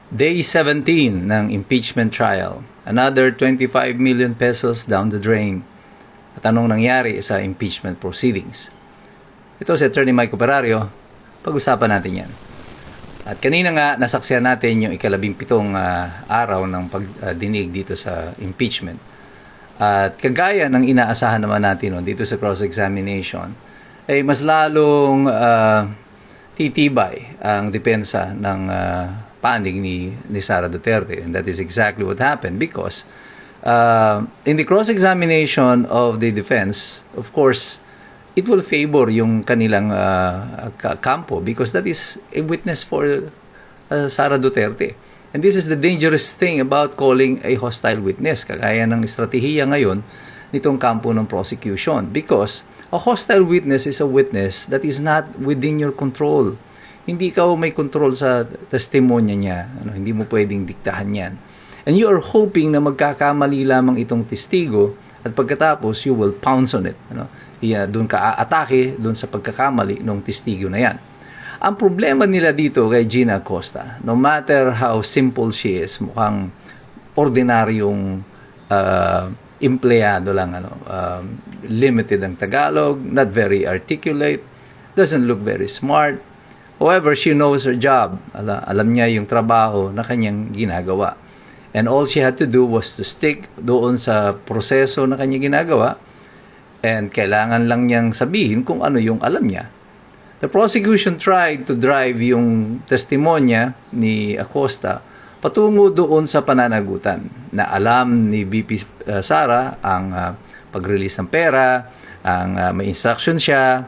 Day 17 ng impeachment trial. Another 25 million pesos down the drain. At anong nangyari sa impeachment proceedings? Ito si Attorney Mike Operario. Pag-usapan natin yan. At kanina nga, nasaksihan natin yung ika-17 araw ng pagdinig dito sa impeachment. At kagaya ng inaasahan naman natin dito sa cross-examination, ay mas lalong titibay ang depensa ng panig ni Sara Duterte. And that is exactly what happened because in the cross-examination of the defense, of course, it will favor yung kanilang kampo because that is a witness for Sara Duterte. And this is the dangerous thing about calling a hostile witness, kagaya ng estratehiya ngayon nitong kampo ng prosecution. Because a hostile witness is a witness that is not within your control. Hindi ka may control sa testimonya niya. Hindi mo pwedeng diktahan yan. And you are hoping na magkakamali lamang itong testigo at pagkatapos you will pounce on it. Doon ka aatake doon sa pagkakamali ng testigo na yan. Ang problema nila dito kay Gina Acosta, no matter how simple she is, mukhang ordinaryong empleyado lang, limited ang Tagalog, not very articulate, doesn't look very smart. However, she knows her job. Alam niya yung trabaho na kanyang ginagawa. And all she had to do was to stick doon sa proseso na kanyang ginagawa and kailangan lang niyang sabihin kung ano yung alam niya. The prosecution tried to drive yung testimonya ni Acosta patungo doon sa pananagutan na alam ni VP Sara ang pag-release ng pera, ang may instruction siya,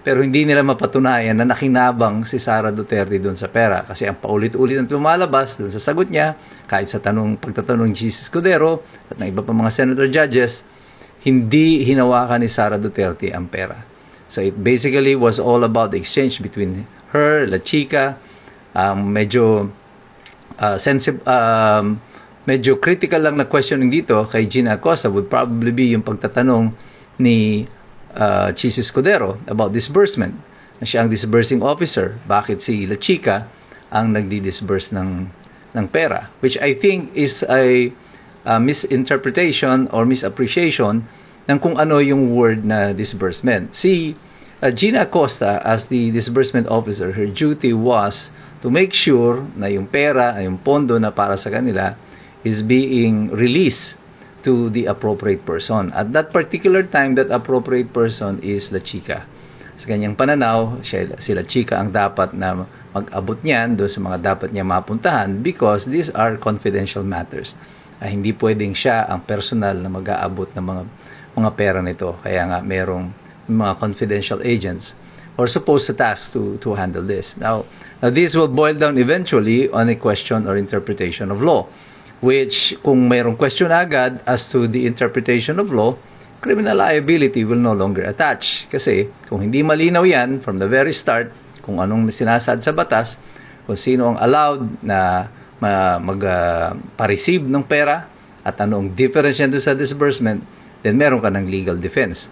pero hindi nila mapatunayan na nakinabang si Sara Duterte doon sa pera. Kasi ang paulit-ulit ang lumalabas doon sa sagot niya, kahit sa pagtatanong ni Jesus Escudero at ng iba pa mga senator judges, hindi hinawakan ni Sara Duterte ang pera. So it basically was all about the exchange between her, La Chica, medyo critical lang na questioning dito kay Gina Acosta would probably be yung pagtatanong ni Jesus Escudero about disbursement. Siya ang disbursing officer. Bakit si La Chica ang nagdi-disburse ng pera? Which I think is a misinterpretation or misappreciation ng kung ano yung word na disbursement. Si Gina Acosta as the disbursement officer, her duty was to make sure na yung pera, yung pondo na para sa kanila is being released to the appropriate person. At that particular time, that appropriate person is La Chica. Sa kanyang pananaw, si La Chica ang dapat na mag-abot niyan doon sa mga dapat niya mapuntahan because these are confidential matters. Hindi pwedeng siya ang personal na mag-aabot ng mga pera nito. Kaya nga merong mga confidential agents or supposed to task to handle this. Now, this will boil down eventually on a question or interpretation of law, which kung mayroong question agad as to the interpretation of law, criminal liability will no longer attach. Kasi kung hindi malinaw yan from the very start, kung anong sinasad sa batas, kung sino ang allowed na pa-receive ng pera at anong difference yan sa disbursement, then meron ka ng legal defense.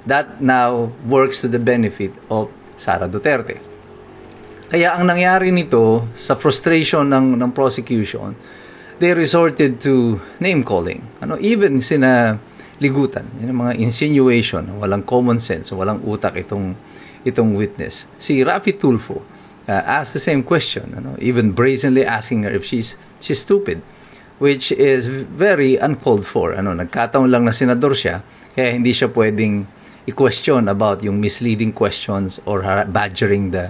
That now works to the benefit of Sara Duterte. Kaya ang nangyari nito sa frustration ng prosecution, they resorted to name-calling. Even sina ligutan, yung mga insinuation, walang common sense, walang utak itong witness. Si Raffy Tulfo asked the same question, even brazenly asking her if she's stupid, which is very uncalled for. Nagkataon lang na senador siya, kaya hindi siya pwedeng i-question about yung misleading questions or badgering the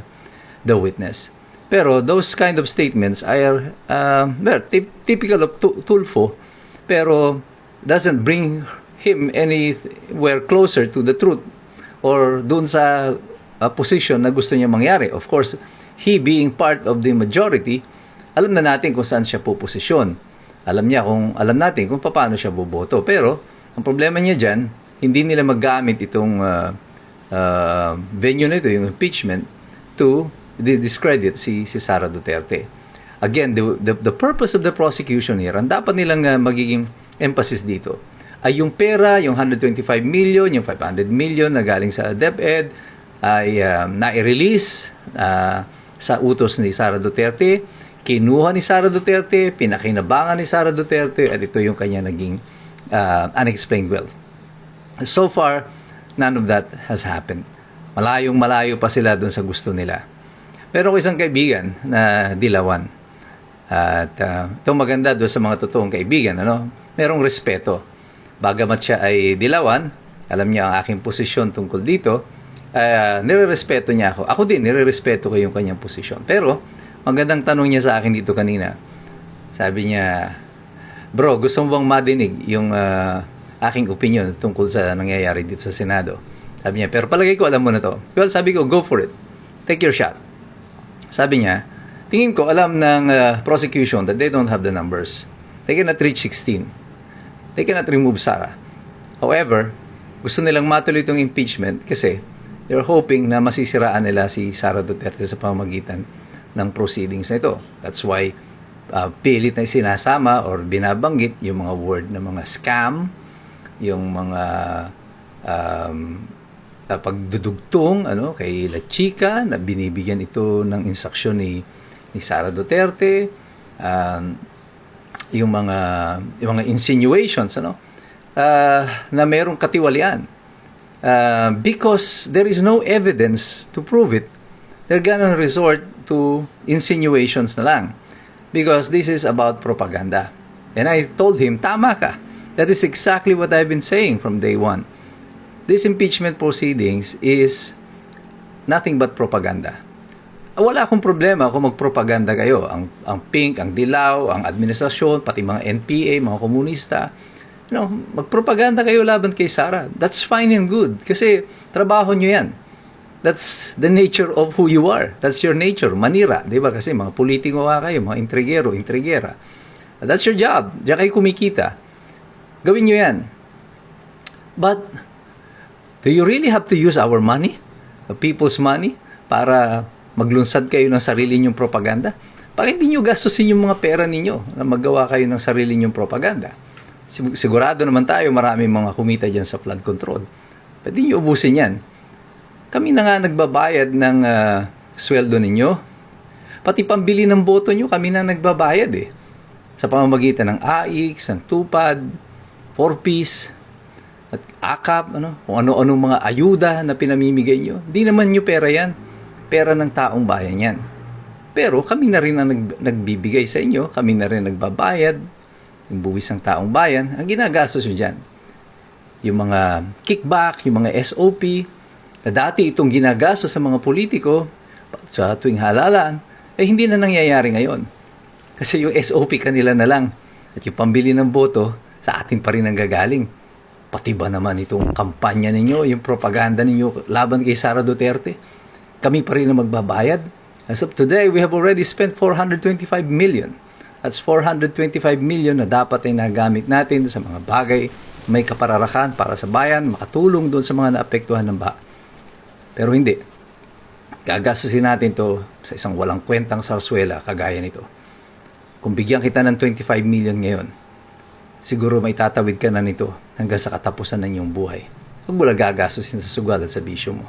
witness. Pero those kind of statements are typical of Tulfo, pero doesn't bring him anywhere closer to the truth or dun sa position na gusto niya mangyari. Of course, he being part of the majority, alam na natin kung saan siya puposisyon. Alam natin kung paano siya boboto. Pero ang problema niya dyan, hindi nila maggamit itong venue nito, yung impeachment, to discredit si Sara Duterte. Again, the purpose of the prosecution here, ang dapat nilang magiging emphasis dito, ay yung pera, yung 125 million, yung 500 million na galing sa DepEd, ay nai-release sa utos ni Sara Duterte, kinuha ni Sara Duterte, pinakinabangan ni Sara Duterte, at ito yung kanya naging unexplained wealth. So far, none of that has happened. Malayong malayo pa sila dun sa gusto nila. Meron ko isang kaibigan na dilawan. At itong maganda doon sa mga totoong kaibigan, merong respeto. Bagamat siya ay dilawan, alam niya ang aking posisyon tungkol dito, nire-respeto niya ako. Ako din, nire-respeto ko yung kanyang posisyon. Pero, magandang tanong niya sa akin dito kanina. Sabi niya, bro, gusto mo bang madinig yung aking opinion tungkol sa nangyayari dito sa Senado? Sabi niya, pero palagay ko alam mo na to. Well, sabi ko, go for it. Take your shot. Sabi niya, tingin ko alam ng prosecution that they don't have the numbers. They cannot reach 16. They cannot remove Sara. However, gusto nilang matuloy itong impeachment kasi they're hoping na masisiraan nila si Sara Duterte sa pamamagitan ng proceedings na ito. That's why pilit na sinasama or binabanggit yung mga word na mga scam, yung mga pagdudugtong kay La Chica na binibigyan ito ng instruksyon ni Sara Duterte, yung mga insinuations na mayroong katiwalian, because there is no evidence to prove it, they're gonna resort to insinuations na lang because this is about propaganda. And I told him, tama ka, that is exactly what I've been saying from day one. This impeachment proceedings is nothing but propaganda. Wala akong problema kung magpropaganda kayo. Ang pink, ang dilaw, ang administrasyon, pati mga NPA, mga komunista. Magpropaganda kayo laban kay Sara. That's fine and good. Kasi trabaho nyo yan. That's the nature of who you are. That's your nature. Manira. Diba? Kasi mga politiko kayo, mga intrigero, intrigera. That's your job. Diyan kayo kumikita. Gawin nyo yan. But, do you really have to use our money? The people's money? Para maglunsad kayo ng sarili nyong propaganda? Bakit hindi nyo gastusin yung mga pera ninyo na magawa kayo ng sarili nyong propaganda? Sigurado naman tayo maraming mga kumita dyan sa flood control. Pwede nyo ubusin yan. Kami na nga nagbabayad ng sweldo ninyo. Pati pambili ng boto nyo, kami na nagbabayad sa pamamagitan ng AIX, ng TUPAD, 4Ps, at AKAP, kung ano-anong mga ayuda na pinamimigay nyo. Hindi naman nyo pera yan. Pera ng taong bayan yan. Pero kami na rin ang nagbibigay sa inyo. Kami na rin nagbabayad. Yung buwis ng taong bayan. Ang ginagastos nyo dyan. Yung mga kickback, yung mga SOP, na dati itong ginagastos sa mga politiko sa tuwing halalan, hindi na nangyayari ngayon. Kasi yung SOP kanila na lang. At yung pambili ng boto, sa atin pa rin ang gagaling. Pati ba naman itong kampanya ninyo, yung propaganda ninyo laban kay Sara Duterte? Kami pa rin ang magbabayad. As of today, we have already spent 425 million. That's 425 million na dapat ay nagamit natin sa mga bagay may kapararakan para sa bayan, makatulong doon sa mga naapektuhan ng baha. Pero hindi. Gagastusin natin to sa isang walang kwentang sarsuela kagaya nito. Kung bigyan kita ng 25 million ngayon, siguro may tatawid ka na nito hanggang sa katapusan ng iyong buhay. Huwag mo lang gagastusin sa sugal at sa bisyo mo.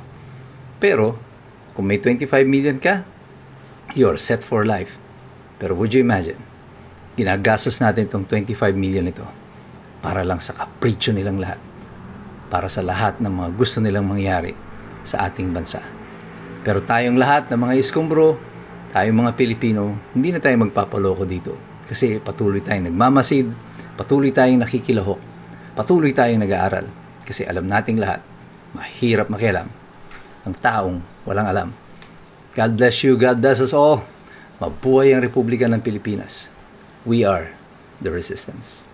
Pero, kung may 25 million ka, you're set for life. Pero would you imagine, ginagastos natin itong 25 million ito para lang sa kapritsyo nilang lahat. Para sa lahat ng mga gusto nilang mangyari sa ating bansa. Pero tayong lahat ng mga iskumbro, tayong mga Pilipino, hindi na tayo magpapaloko dito. Kasi patuloy tayong nagmamasid, patuloy tayong nakikilahok, patuloy tayong nag-aaral. Kasi alam nating lahat, mahirap makialam ang taong walang alam. God bless you, God bless us all. Mabuhay ang Republika ng Pilipinas. We are the resistance.